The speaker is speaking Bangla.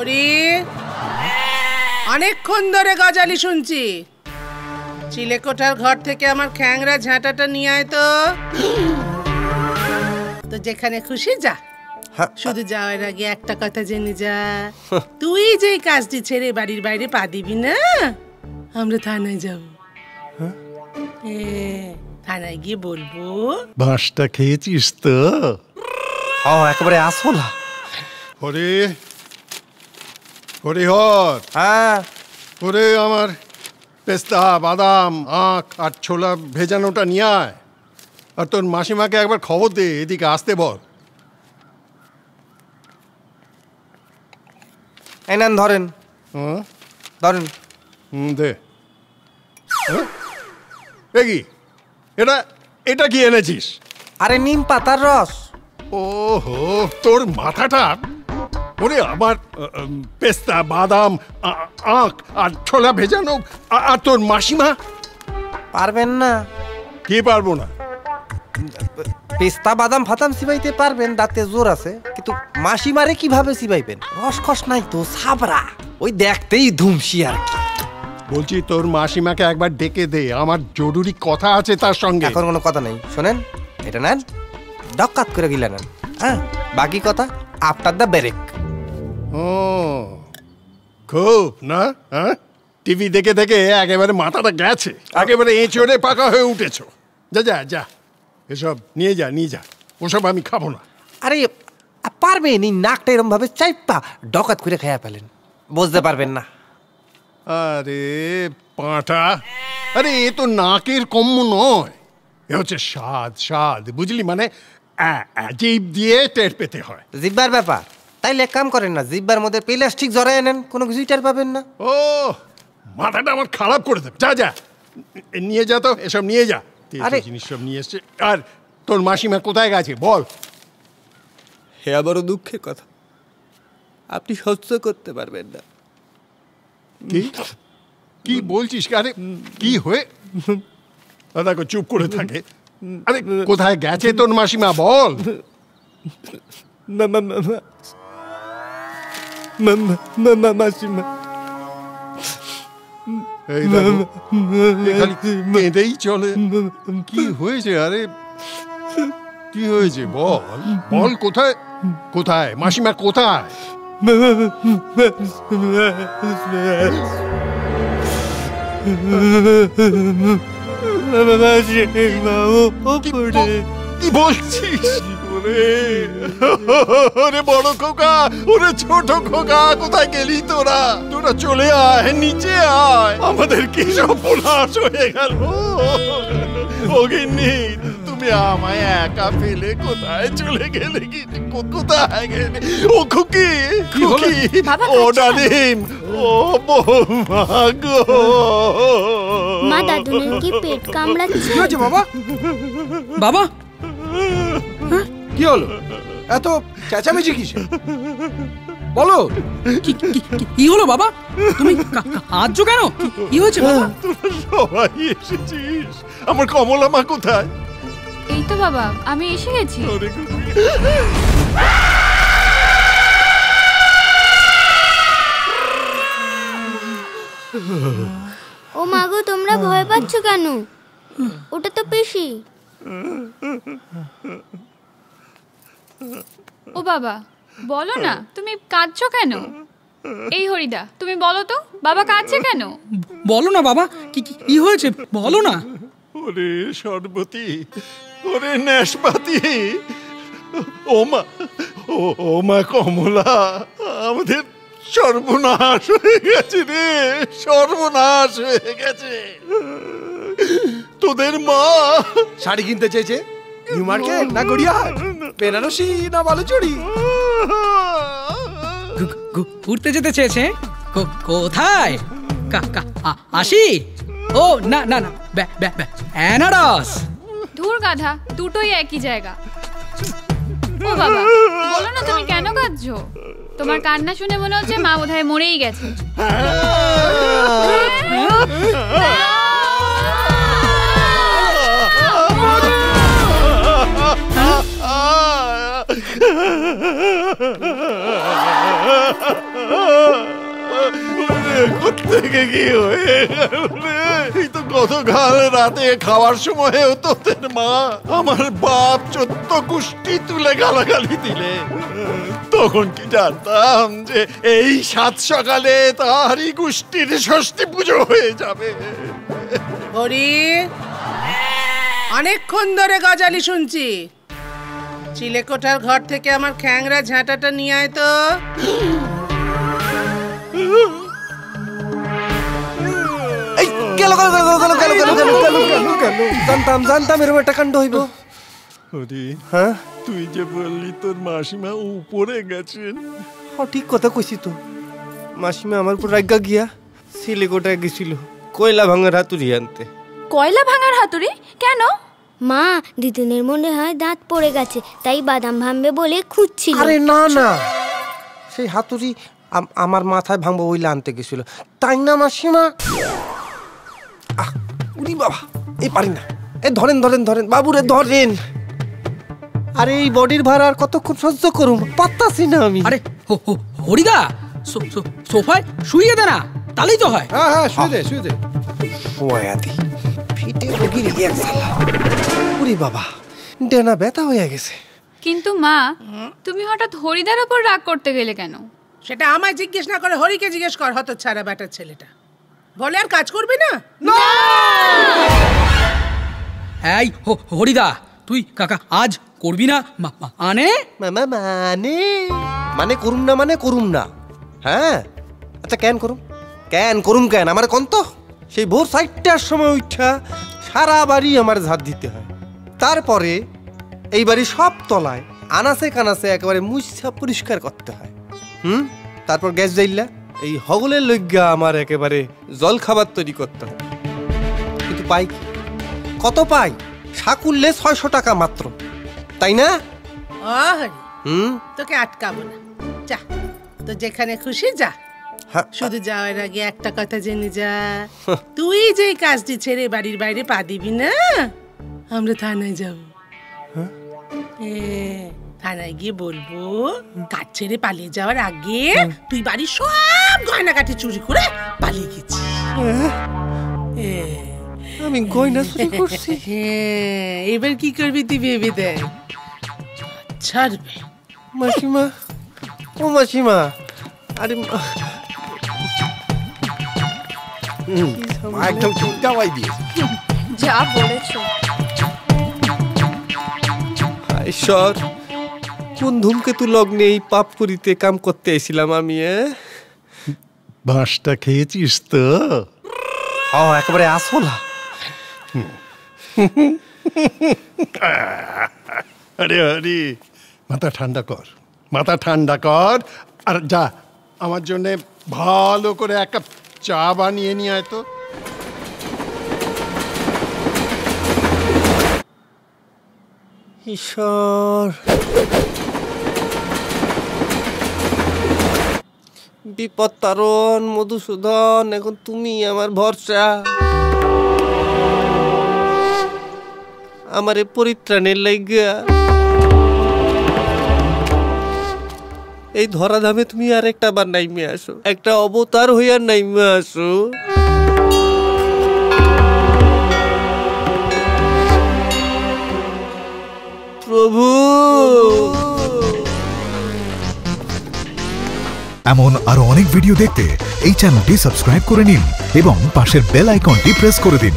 হরি, অনেকক্ষণ ধরে গজালি শুনছি। চিলেকোঠার ঘর থেকে আমার খ্যাংরা ঝাঁটাটা নিয়ে আয় তো। তো যেখানে খুশি যা, শুধু যাওয়ার আগে একটা কথা জেনে যা, তুই যে কাজটি ছেড়ে বাড়ির বাইরে পা দিবি না, আমরা থানায় যাব। থানায় গিয়ে বলবো বাঁশটা খেয়েছিস তো। একেবারে আসল। হরে হরিহর, হ্যাঁ ওরে আমার পেস্তা, বাদাম, আখ আর ছোলা ভেজানোটা নিয়ে আয়। আর তোর মাসিমাকে একবার খবর দে, এদিকে আসতে বল। এই নেন, ধরেন ধরেন। দে। কি এটা এটা কি এনেছিস? আরে নিম পাতার রস। ওহো, তোর মাথাটা। ওরে আমার পেস্তা, বাদাম, আখ আর ছোলা ভেজানো, আর তোর মাসিমা পারবেন না? কি পারবো না? পেস্তা বাদাম ফাতাম সিবাইতে পারবেন, দাঁতে জোর আছে, কিন্তু মাসিমারে কিভাবে সিবাইবেন? রসকস নাই তো, সাবরা। ওই দেখতেই ধুমসি আর কি। বলছি তোর মাসিমাকে একবার ডেকে দে, আমার জরুরি কথা আছে তার সঙ্গে। এখন কোনো কথা নেই, শোনেন, এটা নেন, ডকাত করে গিলে নেন। হ্যাঁ, বাকি কথা আফটার দ্য ব্রেক। ও খুব না, হ্যাঁ, টিভি দেখে দেখে একেবারে মাথাটা গেছে, একেবারে এঁচড়ে পাকা হয়ে উঠেছো। যা যা যা, এসব নিয়ে যা, ওসব আমি খাবো না। আরে পারবেন, এই নাকটা এরম ভাবে চাইপা ডকাত করে খাইয়া পেলেন, বুঝতে পারবেন না। আরে পাঁঠা, আরে এ তো নাকের কম্য নয়, এ হচ্ছে স্বাদ, বুঝলি? মানে জিভ দিয়ে টের পেতে হয়। জিব্বার ব্যাপার, তাইলে এক কাম করেন না, জিব্বার মধ্যে প্লাস্টিক জড়াই নেন, কোনো কিছুই টের পাবেন না। ও, মাথাটা আমার খারাপ করে দেবে। যা নিয়ে যা তো, এসব নিয়ে যা। আরে জিনিস সব নিয়ে এসছে। আর তোর মাসিমা কোথায় গেছে বল? হে আবারও দুঃখের কথা, আপনি সহ্য করতে পারবেন না। কি বলছিস? আরে কি হয়ে দেখো চুপ করে থাকে। আরে কোথায় গেছে তোর মাসিমা বল? মাসিমা এই দেখো, কেঁদেই চলে। কি হয়েছে? আরে কি হয়েছে বল, কোথায় মাসিমা কোথায়? কি বলছিস? ওরে বড় খোকা, ওরে ছোট খোকা, কোথায় গেলি তোরা? চলে আয়, নিচে আয়, আমাদের কি সর্বনাশ হয়ে গেল। ও গিন্নি, তুমি আমায় একা ফেলে কোথায় চলে গেলে? কোথায় গেলে? ও খুকি, ও ডালিম, ও বৌমা গো। মা, দাদুনের কি পেট কামড়াচ্ছে? কি হয়েছে বাবা? বাবা কি হলো? এত চেঁচামেচি কিসে? বলো, কি হলো বাবা? তুমি কাঁদছো কেন? কি হয়েছে বাবা? সবাই এসেছিস, আমার কমলা মা কোথায়? এই তো বাবা, আমি এসে গেছি। ও মা গো, তোমরা ভয় পাচ্ছ কেন? ওটা তো পিসি। ও বাবা, বলো না, তুমি কাঁদছো কেন? এই হরিদা, তুমি বলো তো, বাবা কাঁদছে কেন? বলো না বাবা, কি হয়েছে বলো না। ওরে সর্বতী, ওরে নেশপাতি, ও মা কমলা, আমাদের সর্বনাশ হয়ে গেছে রে, সর্বনাশ হয়ে গেছে। তোদের মা শাড়ি কিনতে চেয়েছে, নিউ মার্কেট না গড়িয়াহাট, বেনারসি না বালুচুড়ি, ঘুরতে যেতে চেয়েছে। কোথায়? আসি? ও না না না, বেনারস। ধুর গাধা, দুটোই একই জায়গা। ও বাবা, বলো না তুমি কেন কাঁদছো? তোমার কান্না শুনে মনে হচ্ছে মা বোধহয় মরেই গেছে। আজকে কি হয়ে গেল? এই তো গতকাল রাতে খাওয়ার সময়ও তোদের মা আমার বাপ 14 কুষ্টি তুলে গালাগালি দিলে। তখন কি জানতাম যে এই 7 সকালে তারই কুষ্টির ষষ্ঠী পুজো হয়ে যাবে। হরি, অনেকক্ষণ ধরে গজালি শুনছি। চিলেকোঠার ঘর থেকে আমার খ্যাংরা ঝাঁটাটা নিয়ে আয় তো। জানতাম এরকম একটা কাণ্ড হইব। হ্যাঁ, তুই যে বললি তোর মাসিমা উপরে গেছেন। ঠিক কথা কইছি তো। মাসিমা আমার উপর রাগা গিয়া সিলেকোটায় গেছিল কয়লা ভাঙার হাতুড়ি আনতে। কয়লা ভাঙার হাতুড়ি কেন? মা, দিদুনের মনে হয় দাঁত পড়ে গেছে, তাই বাদাম ভাঙবে বলে খুঁজছিল। আরে না না, সেই হাতুড়ি আমার মাথায় ভাঙবো বইলে আনতে গেছিল, তাই না মাসিমা? উরি বাবা, এই পারি না। এই ধরেন ধরেন ধরেন বাবুরে ধরেন। আরে এই বডির ভার আর কতক্ষণ সহ্য করুম, পারতাছি না আমি। আরে হরিদা, সোফায় শুইয়ে দে না, তাহলেই তো হয়। হ্যাঁ হ্যাঁ, শুয়ে দে শুয়ে দে। ওয়াদি ফিটে রোগীর এক সালা। উরি বাবা, ডেনা ব্যথা হয়ে গেছে। কিন্তু মা, তুমি হঠাৎ হরিদার উপর রাগ করতে গেলে কেন? সেটা আমায় জিজ্ঞেস না করে হরিকে জিজ্ঞেস কর। হতচ্ছাড়া ব্যাটার ছেলেটা বলে আর কাজ করবি না। এই হরিদা, তুই কাকা আজ করবি না মানে? মানে করুম না, মানে করুম না। হ্যাঁ আচ্ছা, কেন করুম কেন আমার কোন তো? সেই ভোর 4টার সময় উঠা সারা বাড়ি আমার ঝাড় দিতে হয়। তারপরে এই বাড়ি সব তলায় আনাসে কানাসে একেবারে মুছা পরিষ্কার করতে হয়। তারপর গ্যাস জ্বাইলা এই হগলের লইগা আমার একেবারে জল খাবার তৈরি করতে হয়। কিন্তু পাই কি? কত পাই? সাকুললে 600 টাকা মাত্র, তাই না? তোকে আটকাবো না, যা তো যেখানে খুশি যা। শুধু যাওয়ার আগে একটা কথা জেনে যা, তুই যে কাজটি ছেড়ে বাড়ির বাইরে পা দিবি না, আমরা থানায় যাব। থানায় গিয়ে বলবো কাজ ছেড়ে পালিয়ে যাওয়ার আগে তুই বাড়ির সব গয়নাগাটি চুরি করে পালিয়ে গেছিস। আমি গয়না চুরি করছি? এবার কি করবি তুই ভেবে দেখ। ছাড়বে মাসিমা, ও মাসিমা। আরে একদম চিন্তাই দিয়েছে। যা বলেছো। ঈশ্বর, কোন ধূমকেতু লগ্নে এই পাপ করিতে কাম করতে এসেছিলাম আমি? বাঁশটা খেয়েছিস তো? একেবারে আসলা। আরে আরে, মাথা ঠান্ডা কর, মাথা ঠান্ডা কর। আর যা, আমার জন্য ভালো করে এক কাপ চা বানিয়ে নিয়ে আয় তো। ঈশ্বর, বিপদ তারণ মধুসূদন, এখন তুমি আমার ভরসা। আমারে পরিত্রাণের লাইগা এই ধরাধামে তুমি আর একটা বার নাইমে আসো, একটা অবতার হইয়া নাইমে আসো। প্রভু। এমন আরো অনেক ভিডিও দেখতে এই চ্যানেলটি সাবস্ক্রাইব করে নিন এবং পাশের বেল আইকনটি প্রেস করে দিন।